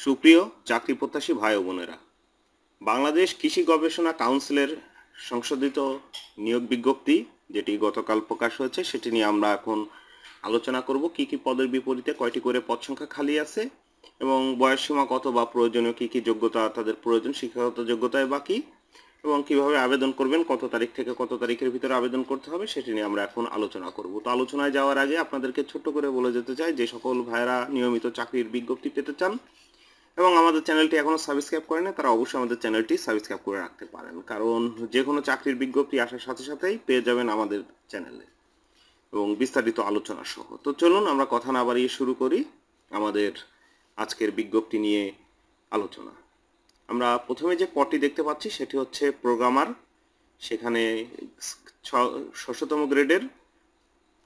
সুপ্রিয় চাকরি প্রত্যাশী ভাই ও বোনেরা, বাংলাদেশ কৃষি গবেষণা কাউন্সিলের সংশোধিত নিয়োগ বিজ্ঞপ্তি যেটি গতকাল প্রকাশ হয়েছে সেটি নিয়ে আমরা এখন আলোচনা করব। কি কি পদের বিপরীতে কয়টি করে পদ সংখ্যা খালি আছে এবং বয়সসীমা কত বা প্রয়োজনীয় কি কি যোগ্যতা তাদের প্রয়োজন, শিক্ষাগত যোগ্যতায় বাকি, এবং কিভাবে আবেদন করবেন, কত তারিখ থেকে কত তারিখের ভিতরে আবেদন করতে হবে সেটি নিয়ে আমরা এখন আলোচনা করব। তো আলোচনায় যাওয়ার আগে আপনাদেরকে ছোট্ট করে বলে যেতে চাই, যে সকল ভাইয়েরা নিয়মিত চাকরির বিজ্ঞপ্তি পেতে চান এবং আমাদের চ্যানেলটি এখনও সাবস্ক্রাইব করেন না, তারা অবশ্যই আমাদের চ্যানেলটি সাবস্ক্রাইব করে রাখতে পারেন, কারণ যে কোনো চাকরির বিজ্ঞপ্তি আসার সাথে সাথেই পেয়ে যাবেন আমাদের চ্যানেলে এবং বিস্তারিত আলোচনা সহ। তো চলুন আমরা কথা না বাড়িয়ে শুরু করি আমাদের আজকের বিজ্ঞপ্তি নিয়ে আলোচনা। আমরা প্রথমে যে পদটি দেখতে পাচ্ছি সেটি হচ্ছে প্রোগ্রামার। সেখানে ৬০তম গ্রেডের,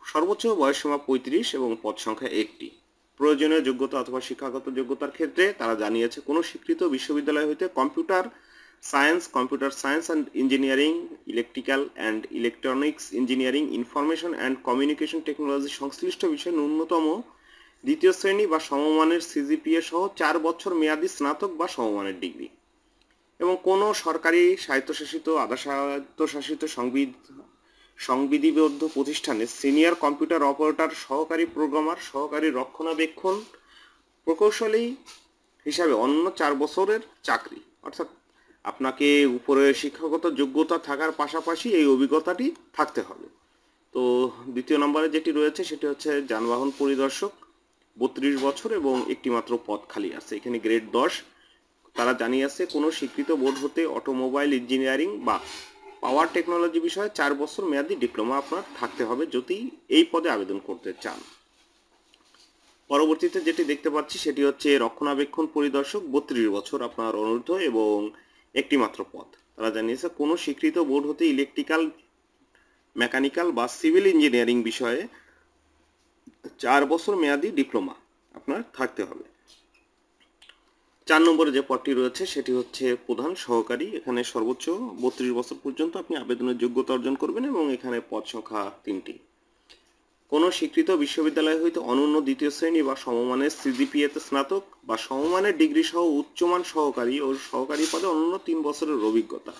সর্বোচ্চ বয়সসীমা ৩৫ এবং পদ সংখ্যা ১টি। প্রয়োজনীয় যোগ্যতা অথবা শিক্ষাগত যোগ্যতার ক্ষেত্রে তারা জানিয়েছে কোনো স্বীকৃত বিশ্ববিদ্যালয় হইতে computer science and engineering, electrical and electronics engineering, information and communication technology সংশ্লিষ্ট বিষয়ে ন্যূনতম দ্বিতীয় শ্রেণী বা সমমানের সিজিপিএ সহ 4 বছর মেয়াদী স্নাতক বা সমমানের ডিগ্রি, এবং কোনো সরকারি স্বায়ত্তশাসিত আধা স্বায়ত্তশাসিত সংবিধিবদ্ধ প্রতিষ্ঠানে সিনিয়র কম্পিউটার অপারেটর, সহকারী প্রোগ্রামার, সহকারী রক্ষণাবেক্ষণ প্রকৌশলী হিসাবে অন্য 4 বছরের চাকরি। অর্থাৎ আপনাকে উপরে শিক্ষাগত যোগ্যতা থাকার পাশাপাশি এই অভিজ্ঞতাটি থাকতে হবে। তো দ্বিতীয় নম্বরে যেটি রয়েছে সেটি হচ্ছে যানবাহন পরিদর্শক, 32 বছর এবং একটি মাত্র পদ খালি আছে। এখানে গ্রেড 10। তারা জানিয়েছে কোনো স্বীকৃত বোর্ড হতে অটোমোবাইল ইঞ্জিনিয়ারিং বা পাওয়ার টেকনোলজি বিষয়ে 4 বছর মেয়াদী ডিপ্লোমা আপনার থাকতে হবে যদি এই পদে আবেদন করতে চান। পরবর্তীতে যেটি দেখতে পাচ্ছি সেটি হচ্ছে রক্ষণাবেক্ষণ পরিদর্শক, 32 বছর আপনার অনূর্ধ্ব এবং একটি মাত্র পদ। তারা জানিয়েছে কোনো স্বীকৃত বোর্ড হতে ইলেকট্রিক্যাল, মেকানিক্যাল বা সিভিল ইঞ্জিনিয়ারিং বিষয়ে 4 বছর মেয়াদী ডিপ্লোমা আপনার থাকতে হবে। 4 নম্বরে যে পদটি রয়েছে সেটি হচ্ছে প্রধান সহকারী। এখানে সর্বোচ্চ 32 বছর পর্যন্ত আপনি আবেদনের যোগ্যতা অর্জন করবেন এবং এখানে পদ সংখ্যা 3টি। কোনো স্বীকৃত বিশ্ববিদ্যালয় হইতে অনন্য দ্বিতীয় শ্রেণী বা সমমানের সিজিপিএতে স্নাতক বা সমমানের ডিগ্রি সহ উচ্চমান সহকারী ও সহকারী পদে অনন্য 3 বছরের অভিজ্ঞতা।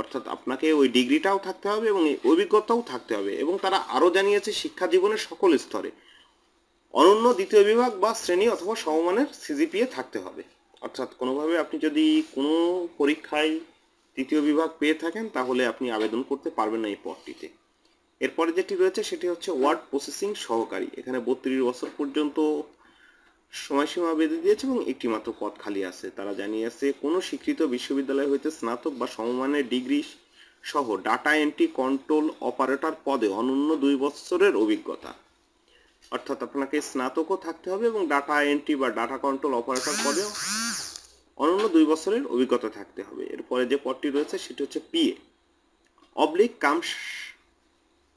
অর্থাৎ আপনাকে ওই ডিগ্রিটাও থাকতে হবে এবং অভিজ্ঞতাও থাকতে হবে। এবং তারা আরও জানিয়েছে শিক্ষা জীবনের সকল স্তরে অনন্য দ্বিতীয় বিভাগ বা শ্রেণী অথবা সমমানের সিজিপিএ থাকতে হবে। অর্থাৎ কোনোভাবে আপনি যদি কোনো পরীক্ষায় তৃতীয় বিভাগ পেয়ে থাকেন তাহলে আপনি আবেদন করতে পারবেন না এই পদটিতে। এরপরে যেটি রয়েছে সেটি হচ্ছে ওয়ার্ড প্রসেসিং সহকারী। এখানে 32 বছর পর্যন্ত সময়সীমা বেঁধে দিয়েছে এবং একটি মাত্র পদ খালি আছে। তারা জানিয়েছে কোনো স্বীকৃত বিশ্ববিদ্যালয় হইতে স্নাতক বা সমমানের ডিগ্রি সহ ডাটা এন্ট্রি কন্ট্রোল অপারেটর পদে অনন্য 2 বছরের অভিজ্ঞতা। অর্থাৎ আপনাকে স্নাতকও থাকতে হবে এবং ডাটা এন্ট্রি বা ডাটা কন্ট্রোল অপারেটর পদেও অনন্য 2 বছরের অভিজ্ঞতা থাকতে হবে। এরপরে যে পদটি রয়েছে সেটি হচ্ছে পিএ অবলিক কাম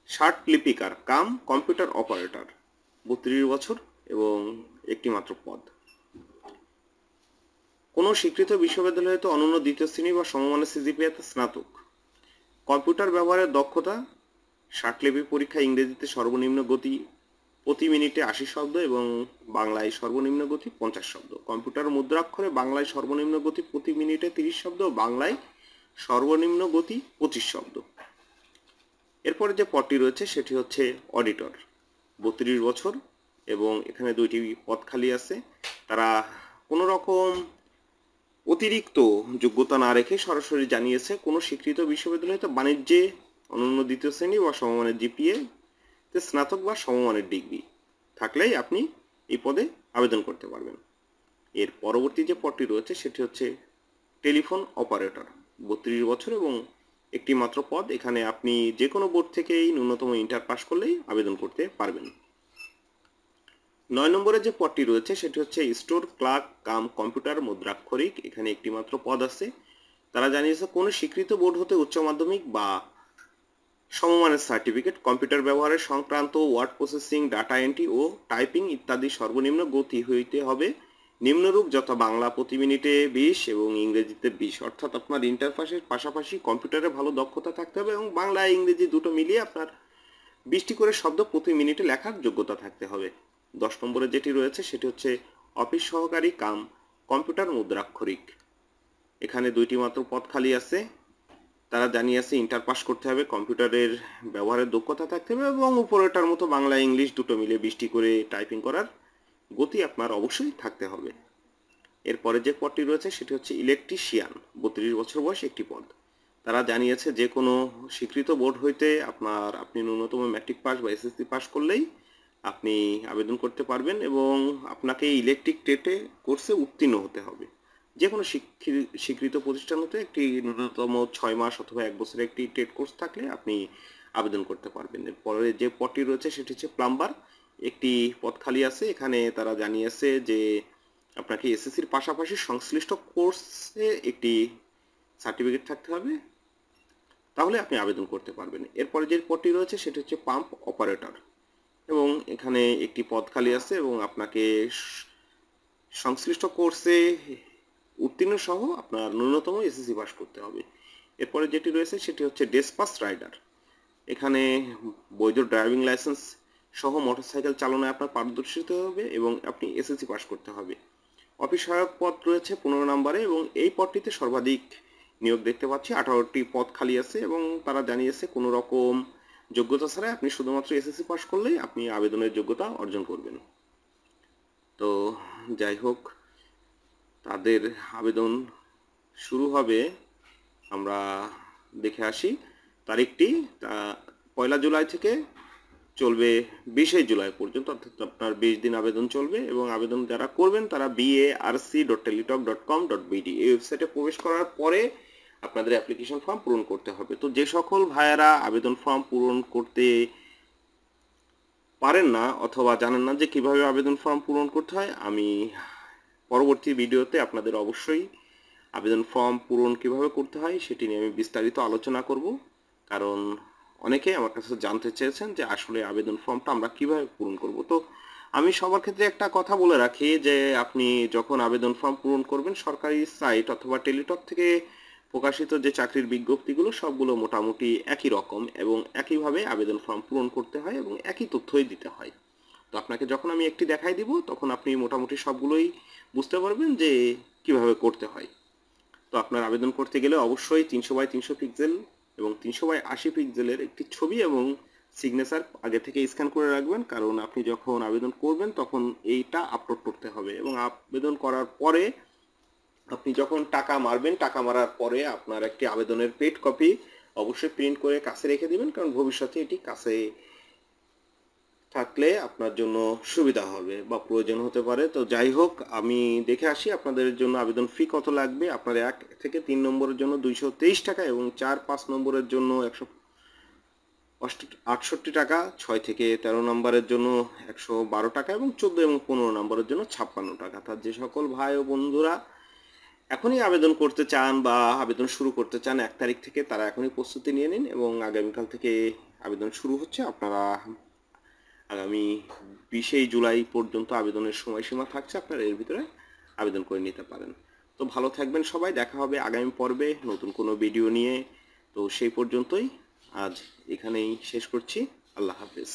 শার্ট লিপিকার কাম কম্পিউটার অপারেটর, 32 বছর এবং একটি মাত্র পদ। কোনো স্বীকৃত বিশ্ববিদ্যালয় হতে অনন্য দ্বিতীয় শ্রেণী বা সমমানের সিজিপিএতে স্নাতক, কম্পিউটার ব্যবহারের দক্ষতা, শার্টলিপি পরীক্ষা ইংরেজিতে সর্বনিম্ন গতি প্রতি মিনিটে 80 শব্দ এবং বাংলায় সর্বনিম্ন গতি 50 শব্দ, কম্পিউটার মুদ্রাক্ষরে বাংলায় সর্বনিম্ন গতি প্রতি মিনিটে 30 শব্দ ও বাংলায় সর্বনিম্ন গতি 25 শব্দ। এরপরে যে পদটি রয়েছে সেটি হচ্ছে অডিটর, 32 বছর এবং এখানে 2টি পদ খালি আছে। তারা কোনো রকম অতিরিক্ত যোগ্যতা না রেখে সরাসরি জানিয়েছে কোনো স্বীকৃত বিশ্ববিদ্যালয়তে বাণিজ্যে অনন্য দ্বিতীয় শ্রেণী বা সমমানের জিপিএ তে স্নাতক বা সমমানের ডিগ্রি থাকলেই আপনি এই পদে আবেদন করতে পারবেন। এর পরবর্তী যে পদটি রয়েছে সেটি হচ্ছে টেলিফোন অপারেটর, 32 বছর এবং একটি মাত্র পদ। এখানে আপনি যে কোনো বোর্ড থেকেই ন্যূনতম ইন্টার পাস করলেই আবেদন করতে পারবেন। 9 নম্বরে যে পদটি রয়েছে সেটি হচ্ছে স্টোর ক্লার্ক কাম কম্পিউটার মুদ্রাক্ষরিক। এখানে একটি মাত্র পদ আছে। তারা জানিয়েছে কোনো স্বীকৃত বোর্ড হতে উচ্চ মাধ্যমিক বা সমমানের সার্টিফিকেট কম্পিউটার ব্যবহারের সংক্রান্ত ওয়ার্ড প্রসেসিং, ডাটা এন্ট্রি ও টাইপিং ইত্যাদি সর্বনিম্ন গতি হইতে হবে নিম্নরূপ যথা বাংলা প্রতি মিনিটে 20 এবং ইংরেজিতে 20। অর্থাৎ আপনার ইন্টার পাসের পাশাপাশি কম্পিউটারে ভালো দক্ষতা থাকতে হবে এবং বাংলা ইংরেজি দুটো মিলিয়ে আপনার 20টি করে শব্দ প্রতি মিনিটে লেখার যোগ্যতা থাকতে হবে। 10 নম্বরে যেটি রয়েছে সেটি হচ্ছে অফিস সহকারী কাম কম্পিউটার মুদ্রাক্ষরিক। এখানে 2টি মাত্র পদ খালি আছে। তারা জানিয়েছে ইন্টার পাস করতে হবে, কম্পিউটারের ব্যবহারের দক্ষতা থাকতে হবে এবং উপরেটার মতো বাংলা ইংলিশ দুটো মিলে 20টি করে টাইপিং করার গতি আপনার অবশ্যই থাকতে হবে। এরপরে যে পদটি রয়েছে সেটি হচ্ছে ইলেকট্রিশিয়ান, 32 বছর বয়স একটি পদ। তারা জানিয়েছে যে কোনো স্বীকৃত বোর্ড হইতে আপনি ন্যূনতম ম্যাট্রিক পাস বা এসএসসি পাস করলেই আপনি আবেদন করতে পারবেন এবং আপনাকে ইলেকট্রিক ট্রেডে কোর্সে উত্তীর্ণ হতে হবে। যে কোনো স্বীকৃত প্রতিষ্ঠান হতে একটি ন্যূনতম 6 মাস অথবা 1 বছরের একটি ট্রেড কোর্স থাকলে আপনি আবেদন করতে পারবেন। এরপরে যে পদটি রয়েছে সেটি হচ্ছে প্লাম্বার, একটি পদ খালি আছে। এখানে তারা জানিয়েছে যে আপনাকে এসএসসির পাশাপাশি সংশ্লিষ্ট কোর্সে একটি সার্টিফিকেট থাকতে হবে, তাহলে আপনি আবেদন করতে পারবেন। এরপরে যে পদটি রয়েছে সেটি হচ্ছে পাম্প অপারেটর এবং এখানে একটি পদ খালি আছে এবং আপনাকে সংশ্লিষ্ট কোর্সে উত্তীর্ণ সহ আপনার ন্যূনতম এসএসসি পাস করতে হবে। এরপরে যেটি রয়েছে সেটি হচ্ছে ডেসপাস রাইডার। এখানে বৈধ ড্রাইভিং লাইসেন্স সহ মোটরসাইকেল চালনায় আপনার পারদর্শী হতে হবে এবং আপনি এসএসসি পাস করতে হবে। অফিস সহায়ক পদ রয়েছে 15 নম্বরে এবং এই পদটিতে সর্বাধিক নিয়োগ দেখতে পাচ্ছি। 18টি পদ খালি আছে এবং তারা জানিয়েছে কোনো রকম যোগ্যতা ছাড়াই আপনি শুধুমাত্র এসএসসি পাস করলেই আপনি আবেদনের যোগ্যতা অর্জন করবেন। তো যাই হোক, তাদের আবেদন শুরু হবে, আমরা দেখে আসি তারিখটি। 1 জুলাই থেকে চলবে 20 জুলাই পর্যন্ত, অর্থাৎ আপনার 20 দিন আবেদন চলবে এবং আবেদন যারা করবেন তারা barc.teletalk.com.bd এই ওয়েবসাইটে প্রবেশ করার পরে আপনাদের অ্যাপ্লিকেশন ফর্ম পূরণ করতে হবে। তো যে সকল ভাইয়েরা আবেদন ফর্ম পূরণ করতে পারেন না অথবা জানেন না যে কিভাবে আবেদন ফর্ম পূরণ করতে হয়, আমি পরবর্তী ভিডিওতে আপনাদের অবশ্যই আবেদন ফর্ম পূরণ কিভাবে করতে হয় সেটি নিয়ে আমি বিস্তারিত আলোচনা করব। কারণ অনেকেই আমার কাছে জানতে চেয়েছেন যে আসলে আবেদন ফর্মটা আমরা কিভাবে পূরণ করব। তো আমি সবার ক্ষেত্রে একটা কথা বলে রাখি যে আপনি যখন আবেদন ফর্ম পূরণ করবেন, সরকারি সাইট অথবা টেলিটক থেকে প্রকাশিত যে চাকরির বিজ্ঞপ্তিগুলো সবগুলো মোটামুটি একই রকম এবং একইভাবে আবেদন ফর্ম পূরণ করতে হয় এবং একই তথ্যই দিতে হয়। তো আপনাকে যখন আমি একটি দেখাই দিব তখন আপনি মোটামুটি সবগুলোই বুঝতে পারবেন যে কিভাবে করতে হয়। তো আপনার আবেদন করতে গেলে অবশ্যই 300x300 পিক্সেল এবং 300x80 পিক্সেলের একটি ছবি এবং সিগনেচার আগে থেকে স্ক্যান করে রাখবেন, কারণ আপনি যখন আবেদন করবেন তখন এইটা আপলোড করতে হবে এবং আবেদন করার পরে আপনি যখন টাকা মারবেন, টাকা মারার পরে আপনার একটি আবেদনের পেড কপি অবশ্যই প্রিন্ট করে কাছে রেখে দিবেন, কারণ ভবিষ্যতে এটি কাছে থাকলে আপনার জন্য সুবিধা হবে বা প্রয়োজন হতে পারে। তো যাই হোক, আমি দেখে আসি আপনাদের জন্য আবেদন ফি কত লাগবে। আপনার 1 থেকে 3 নম্বরের জন্য 223 টাকা এবং 4-5 নম্বরের জন্য 168 টাকা, 6 থেকে 13 নম্বরের জন্য 112 টাকা এবং 14 এবং 15 নম্বরের জন্য 56 টাকা। তার যে সকল ভাই ও বন্ধুরা এখনই আবেদন করতে চান বা আবেদন শুরু করতে চান 1 তারিখ থেকে, তারা এখনই প্রস্তুতি নিয়ে নিন এবং আগামীকাল থেকে আবেদন শুরু হচ্ছে। আপনারা আগামী 20 জুলাই পর্যন্ত আবেদনের সময়সীমা থাকছে, আপনারা এর ভিতরে আবেদন করে নিতে পারেন। তো ভালো থাকবেন সবাই, দেখা হবে আগামী পর্বে নতুন কোনো ভিডিও নিয়ে। তো সেই পর্যন্তই আজ এখানেই শেষ করছি। আল্লাহ হাফেজ।